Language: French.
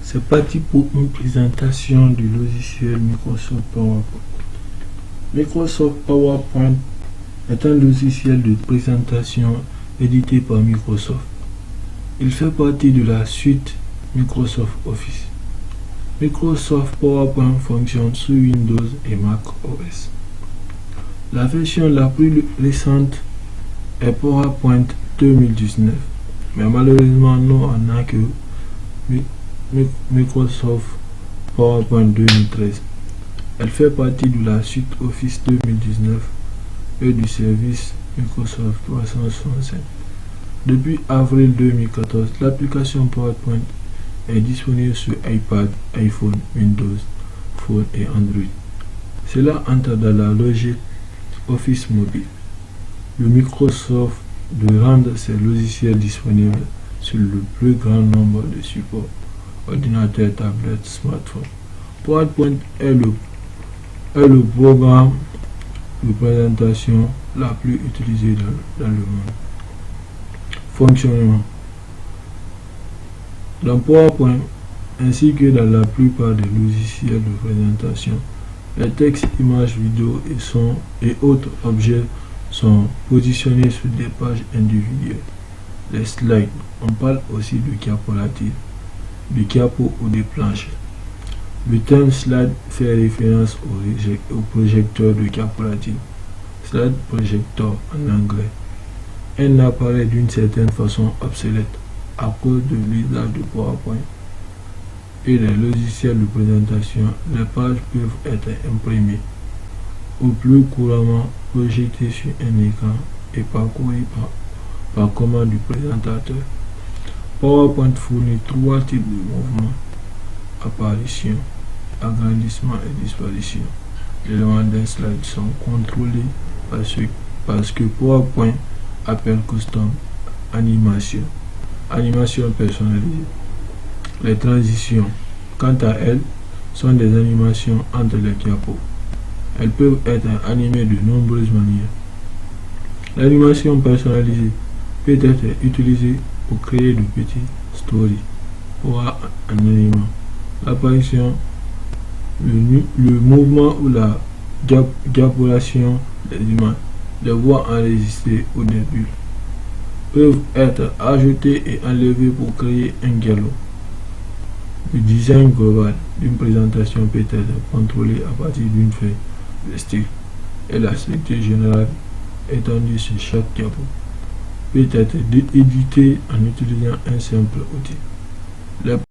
C'est parti pour une présentation du logiciel Microsoft PowerPoint. Microsoft PowerPoint est un logiciel de présentation édité par Microsoft. Il fait partie de la suite Microsoft Office. Microsoft PowerPoint fonctionne sur Windows et Mac OS. La version la plus récente est PowerPoint 2019, mais malheureusement nous on n'a que Microsoft PowerPoint 2013. Elle fait partie de la suite Office 2019 et du service Microsoft 365. Depuis avril 2014, l'application PowerPoint est disponible sur iPad, iPhone, Windows Phone et Android. Cela entre dans la logique Office mobile de Microsoft de rendre ces logiciels disponibles sur le plus grand nombre de supports, ordinateurs, tablettes, smartphones. PowerPoint est le programme de présentation la plus utilisée dans le monde. Fonctionnement. Dans PowerPoint, ainsi que dans la plupart des logiciels de présentation, les textes, images, vidéos et sons et autres objets sont positionnés sur des pages individuelles. Les slides, on parle aussi de capolative, de capot ou de planches. Le terme slide fait référence au projecteur de capolative, slide projector en anglais. Elle apparaît d'une certaine façon obsolète à cause de l'usage de PowerPoint et des logiciels de présentation. Les pages peuvent être imprimées ou plus couramment projetées sur un écran et parcourues par commande du présentateur. PowerPoint fournit trois types de mouvements: apparition, agrandissement et disparition. Les éléments d'un slide sont contrôlés parce que PowerPoint appelle custom animation personnalisée. Les transitions, quant à elles, sont des animations entre les capos. Elles peuvent être animées de nombreuses manières. L'animation personnalisée peut être utilisée pour créer de petits stories ou un élément. L'apparition, le mouvement ou la diapolation des images, des voix enregistrées ou des bulles peuvent être ajoutées et enlevées pour créer un dialogue. Le design global d'une présentation peut être contrôlé à partir d'une feuille de style et la structure générale étendue sur chaque diapo peut être éditée en utilisant un simple outil.